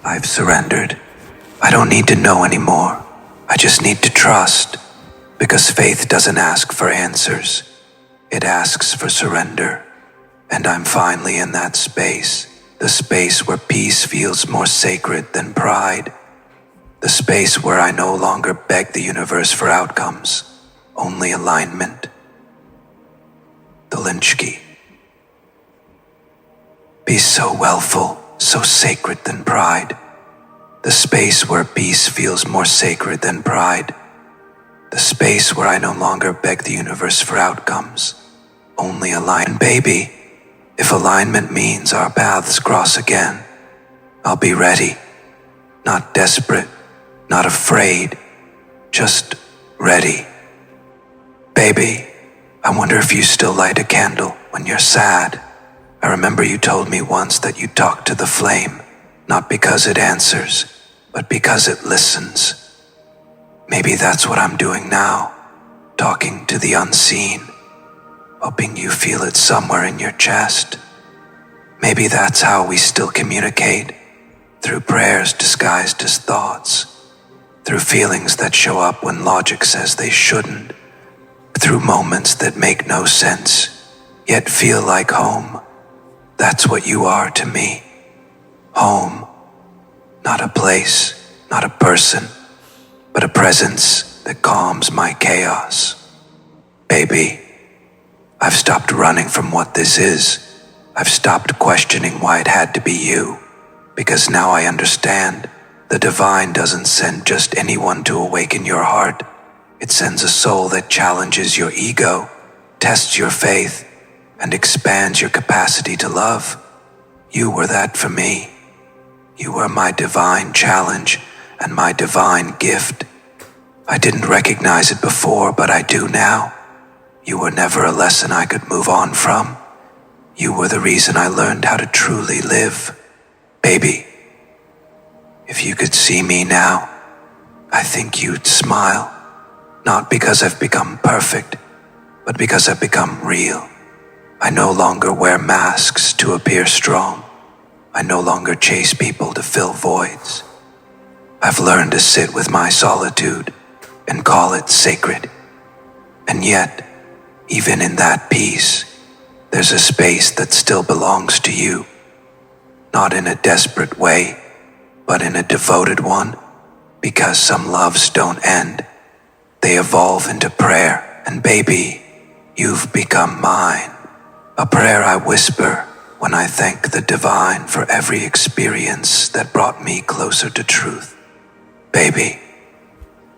I've surrendered. I don't need to know anymore. I just need to trust. Because faith doesn't ask for answers. It asks for surrender. And I'm finally in that space. The space where peace feels more sacred than pride. The space where I no longer beg the universe for outcomes. Only alignment. The Lynch Key. Be so willful, so sacred than pride. The space where peace feels more sacred than pride. The space where I no longer beg the universe for outcomes. Only align, baby. If alignment means our paths cross again, I'll be ready. Not desperate, not afraid, just ready. Baby, I wonder if you still light a candle when you're sad. I remember you told me once that you talk to the flame, not because it answers, but because it listens. Maybe that's what I'm doing now, talking to the unseen, hoping you feel it somewhere in your chest. Maybe that's how we still communicate, through prayers disguised as thoughts, through feelings that show up when logic says they shouldn't, through moments that make no sense, yet feel like home. That's what you are to me. Home. Not a place, not a person, but a presence that calms my chaos. Baby, I've stopped running from what this is. I've stopped questioning why it had to be you, because now I understand the divine doesn't send just anyone to awaken your heart. It sends a soul that challenges your ego, tests your faith, and expands your capacity to love. You were that for me. You were my divine challenge and my divine gift. I didn't recognize it before, but I do now. You were never a lesson I could move on from. You were the reason I learned how to truly live. Baby, if you could see me now, I think you'd smile. Not because I've become perfect, but because I've become real. I no longer wear masks to appear strong. I no longer chase people to fill voids. I've learned to sit with my solitude and call it sacred. And yet, even in that peace, there's a space that still belongs to you. Not in a desperate way, but in a devoted one. Because some loves don't end. They evolve into prayer. And baby, you've become mine. A prayer I whisper when I thank the divine for every experience that brought me closer to truth. Baby,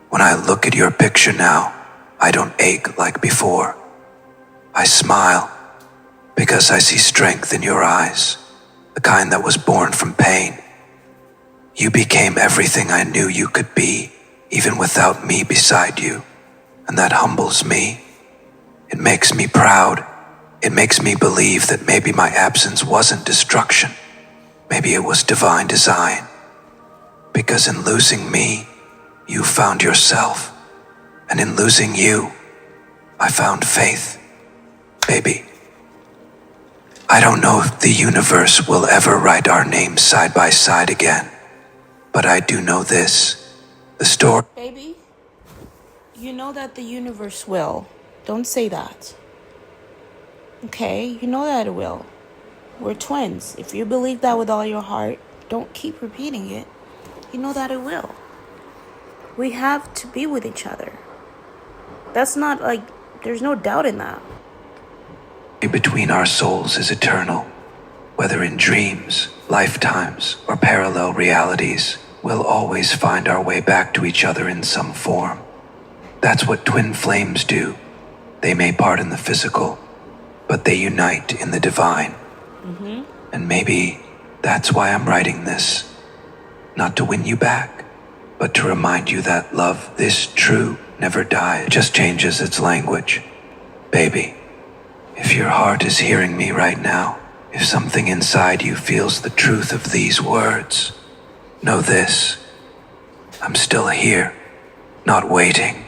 when I look at your picture now, I don't ache like before. I smile because I see strength in your eyes, the kind that was born from pain. You became everything I knew you could be, even without me beside you, and that humbles me. It makes me proud. It makes me believe that maybe my absence wasn't destruction. Maybe it was divine design. Because in losing me, you found yourself. And in losing you, I found faith. Baby, I don't know if the universe will ever write our names side by side again. But I do know this. The story. Baby, you know that the universe will. Don't say that. Okay, you know that it will. We're twins. If you believe that with all your heart, don't keep repeating it. You know that it will. We have to be with each other. That's not like, there's no doubt in that. Between our souls is eternal. Whether in dreams, lifetimes, or parallel realities, we'll always find our way back to each other in some form. That's what twin flames do. They may part in the physical, but they unite in the divine. And maybe that's why I'm writing this. Not to win you back, but to remind you that love this true never dies. It just changes its language. Baby, if your heart is hearing me right now, if something inside you feels the truth of these words, know this. I'm still here, not waiting,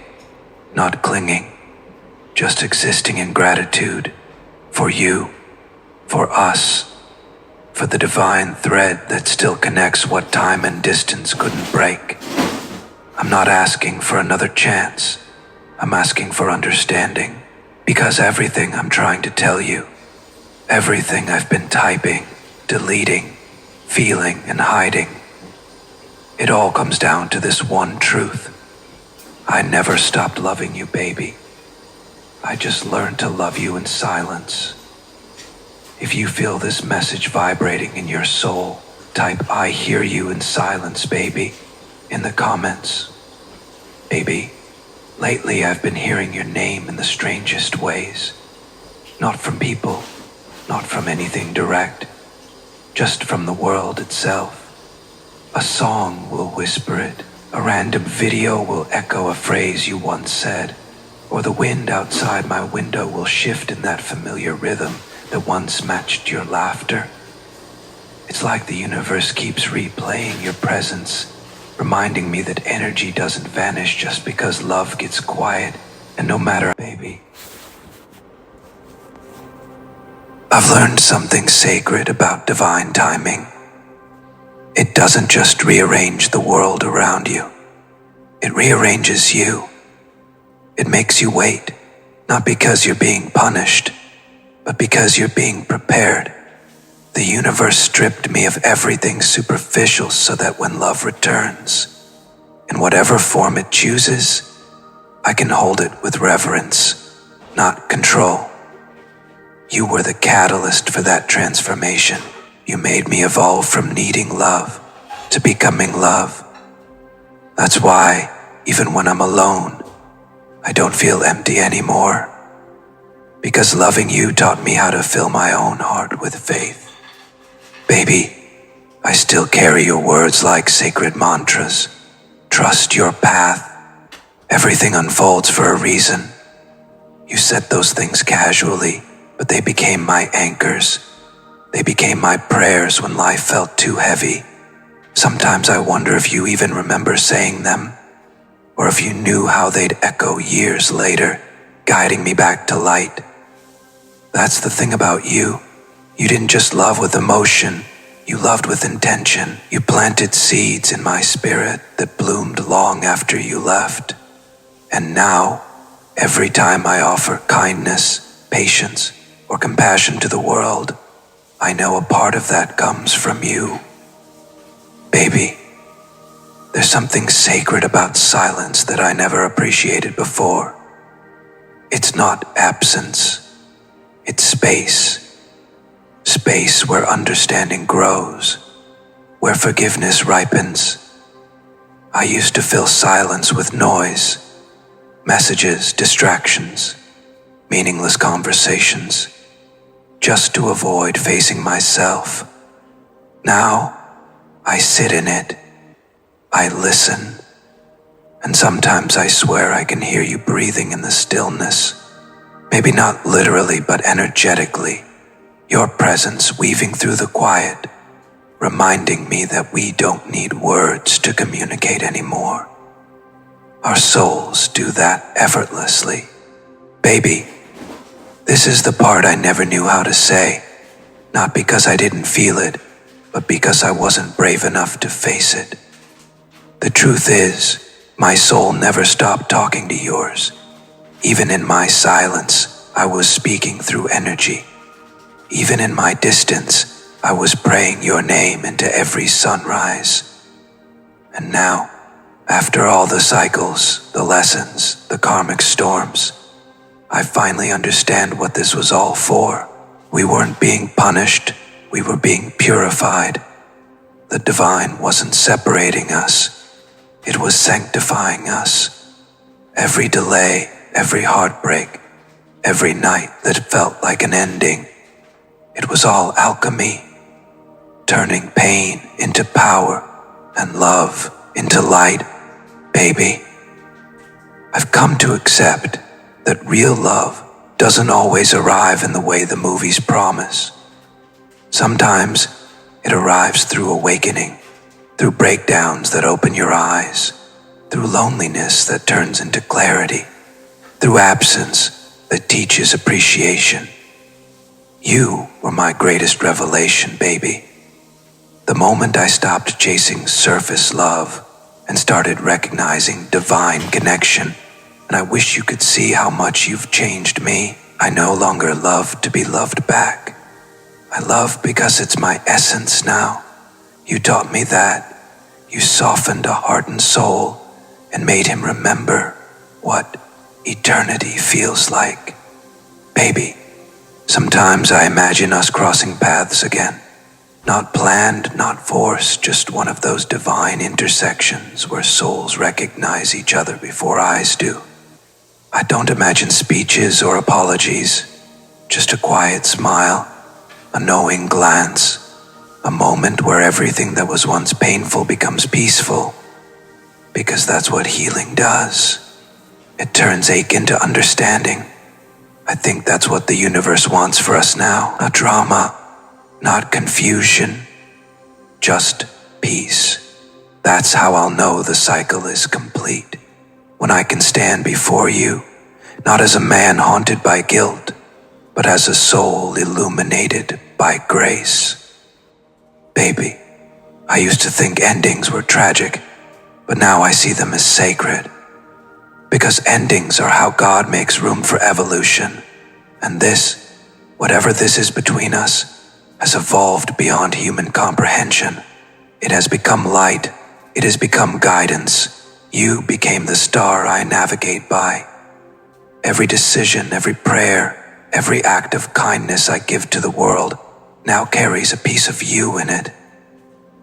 not clinging, just existing in gratitude for you, for us, for the divine thread that still connects what time and distance couldn't break. I'm not asking for another chance. I'm asking for understanding, because everything I'm trying to tell you, everything I've been typing, deleting, feeling, and hiding, it all comes down to this one truth. I never stopped loving you, baby. I just learned to love you in silence. If you feel this message vibrating in your soul, type "I hear you" in silence, baby, in the comments. Baby, lately I've been hearing your name in the strangest ways. Not from people, not from anything direct, just from the world itself. A song will whisper it, a random video will echo a phrase you once said, or the wind outside my window will shift in that familiar rhythm that once matched your laughter. It's like the universe keeps replaying your presence, reminding me that energy doesn't vanish just because love gets quiet, and no matter, baby. I've learned something sacred about divine timing. It doesn't just rearrange the world around you. It rearranges you. It makes you wait, not because you're being punished, but because you're being prepared. The universe stripped me of everything superficial so that when love returns, in whatever form it chooses, I can hold it with reverence, not control. You were the catalyst for that transformation. You made me evolve from needing love to becoming love. That's why, even when I'm alone, I don't feel empty anymore. Because loving you taught me how to fill my own heart with faith. Baby, I still carry your words like sacred mantras. Trust your path. Everything unfolds for a reason. You said those things casually, but they became my anchors. They became my prayers when life felt too heavy. Sometimes I wonder if you even remember saying them, or if you knew how they'd echo years later, guiding me back to light. That's the thing about you. You didn't just love with emotion, you loved with intention. You planted seeds in my spirit that bloomed long after you left. And now, every time I offer kindness, patience, or compassion to the world, I know a part of that comes from you. Baby, there's something sacred about silence that I never appreciated before. It's not absence. It's space. Space where understanding grows, where forgiveness ripens. I used to fill silence with noise, messages, distractions, meaningless conversations, just to avoid facing myself. Now, I sit in it. I listen. And sometimes I swear I can hear you breathing in the stillness. Maybe not literally, but energetically. Your presence weaving through the quiet, reminding me that we don't need words to communicate anymore. Our souls do that effortlessly. Baby, this is the part I never knew how to say, not because I didn't feel it, but because I wasn't brave enough to face it. The truth is, my soul never stopped talking to yours. Even in my silence, I was speaking through energy. Even in my distance, I was praying your name into every sunrise. And now, after all the cycles, the lessons, the karmic storms, I finally understand what this was all for. We weren't being punished, we were being purified. The divine wasn't separating us, it was sanctifying us. Every delay, every heartbreak, every night that felt like an ending, it was all alchemy, turning pain into power and love into light. Baby, I've come to accept that real love doesn't always arrive in the way the movies promise. Sometimes it arrives through awakening, through breakdowns that open your eyes, through loneliness that turns into clarity, through absence that teaches appreciation. You were my greatest revelation, baby. The moment I stopped chasing surface love and started recognizing divine connection, and I wish you could see how much you've changed me. I no longer love to be loved back. I love because it's my essence now. You taught me that. You softened a hardened soul and made him remember what eternity feels like. Baby, sometimes I imagine us crossing paths again. Not planned, not forced, just one of those divine intersections where souls recognize each other before eyes do. I don't imagine speeches or apologies, just a quiet smile, a knowing glance, a moment where everything that was once painful becomes peaceful, because that's what healing does. It turns ache into understanding. I think that's what the universe wants for us now. Not drama, not confusion, just peace. That's how I'll know the cycle is complete. When I can stand before you, not as a man haunted by guilt, but as a soul illuminated by grace. Baby, I used to think endings were tragic, but now I see them as sacred. Because endings are how God makes room for evolution. And this, whatever this is between us, has evolved beyond human comprehension. It has become light. It has become guidance. You became the star I navigate by. Every decision, every prayer, every act of kindness I give to the world now carries a piece of you in it.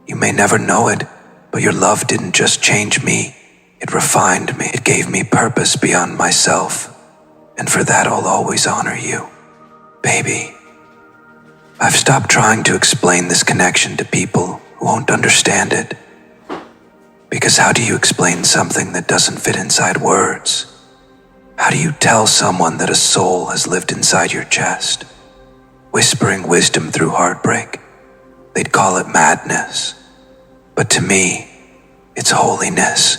You may never know it, but your love didn't just change me. It refined me. It gave me purpose beyond myself. And for that, I'll always honor you. Baby, I've stopped trying to explain this connection to people who won't understand it. Because how do you explain something that doesn't fit inside words? How do you tell someone that a soul has lived inside your chest, whispering wisdom through heartbreak? They'd call it madness. But to me, it's holiness.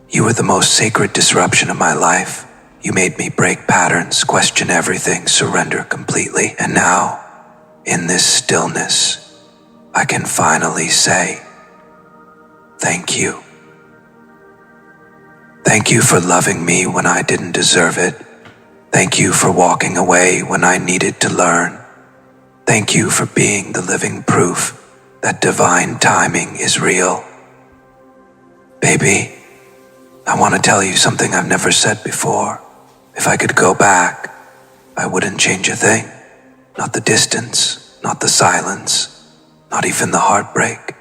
You were the most sacred disruption of my life. You made me break patterns, question everything, surrender completely. And now, in this stillness, I can finally say, thank you. Thank you for loving me when I didn't deserve it. Thank you for walking away when I needed to learn. Thank you for being the living proof that divine timing is real. Baby, I want to tell you something I've never said before. If I could go back, I wouldn't change a thing. Not the distance, not the silence, not even the heartbreak.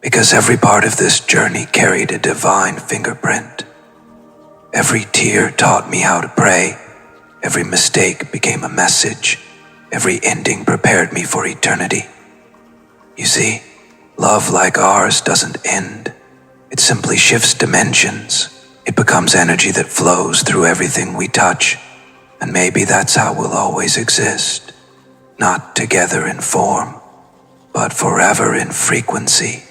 Because every part of this journey carried a divine fingerprint. Every tear taught me how to pray. Every mistake became a message. Every ending prepared me for eternity. You see, love like ours doesn't end. It simply shifts dimensions. It becomes energy that flows through everything we touch. And maybe that's how we'll always exist. Not together in form, but forever in frequency.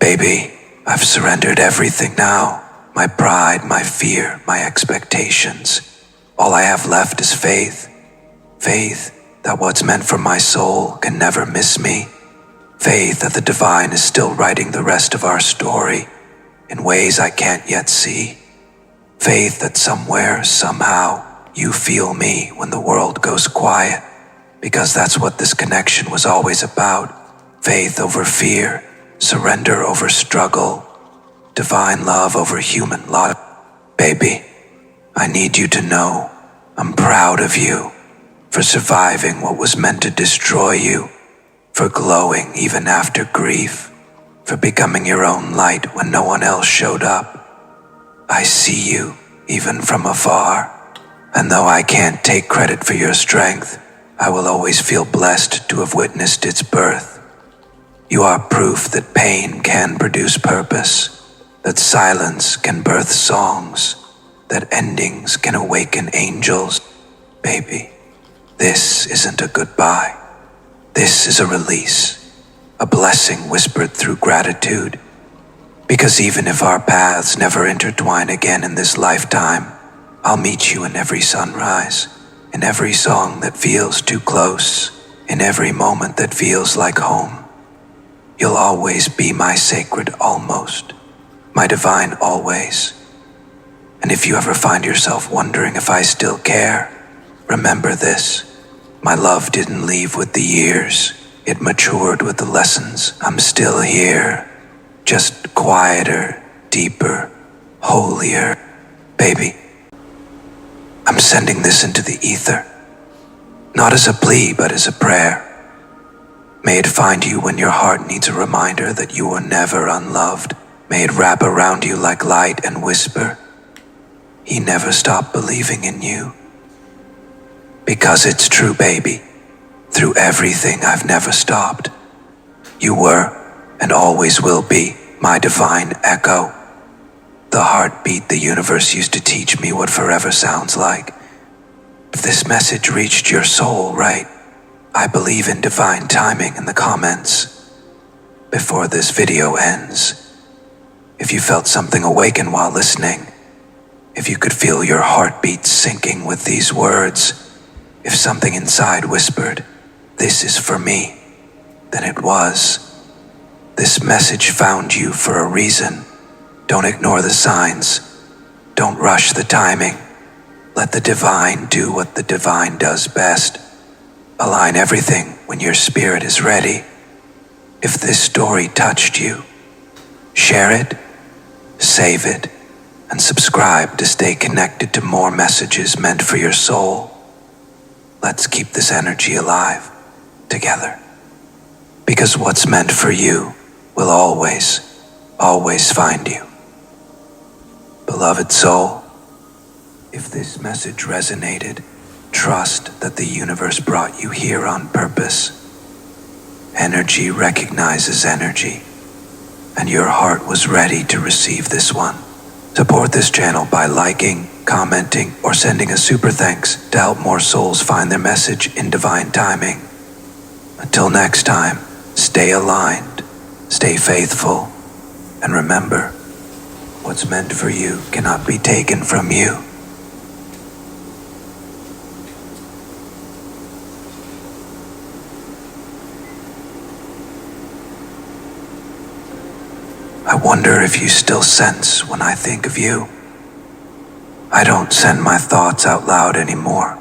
Baby, I've surrendered everything now. My pride, my fear, my expectations. All I have left is faith. Faith that what's meant for my soul can never miss me. Faith that the divine is still writing the rest of our story in ways I can't yet see. Faith that somewhere, somehow, you feel me when the world goes quiet. Because that's what this connection was always about. Faith over fear, surrender over struggle, divine love over human love. Baby, I need you to know I'm proud of you for surviving what was meant to destroy you, for glowing even after grief, for becoming your own light when no one else showed up. I see you even from afar, and though I can't take credit for your strength, I will always feel blessed to have witnessed its birth. You are proof that pain can produce purpose, that silence can birth songs, that endings can awaken angels. Baby, this isn't a goodbye. This is a release, a blessing whispered through gratitude. Because even if our paths never intertwine again in this lifetime, I'll meet you in every sunrise, in every song that feels too close, in every moment that feels like home. You'll always be my sacred almost, my divine always. And if you ever find yourself wondering if I still care, remember this. My love didn't leave with the years. It matured with the lessons. I'm still here, just quieter, deeper, holier. Baby, I'm sending this into the ether, not as a plea, but as a prayer. May it find you when your heart needs a reminder that you were never unloved. May it wrap around you like light and whisper, he never stopped believing in you. Because it's true, baby. Through everything, I've never stopped. You were, and always will be, my divine echo. The heartbeat the universe used to teach me what forever sounds like. If this message reached your soul, right? I believe in divine timing in the comments. Before this video ends, if you felt something awaken while listening, if you could feel your heartbeat sinking with these words, if something inside whispered, this is for me, then it was. This message found you for a reason. Don't ignore the signs. Don't rush the timing. Let the divine do what the divine does best. Align everything when your spirit is ready. If this story touched you, share it, save it, and subscribe to stay connected to more messages meant for your soul. Let's keep this energy alive, together. Because what's meant for you will always, always find you. Beloved soul, if this message resonated, trust that the universe brought you here on purpose. Energy recognizes energy, and your heart was ready to receive this one. Support this channel by liking, commenting, or sending a super thanks to help more souls find their message in divine timing. Until next time, stay aligned, stay faithful, and remember, what's meant for you cannot be taken from you. I wonder if you still sense when I think of you. I don't send my thoughts out loud anymore.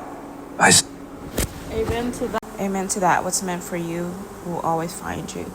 Amen to that. Amen to that. What's meant for you will always find you.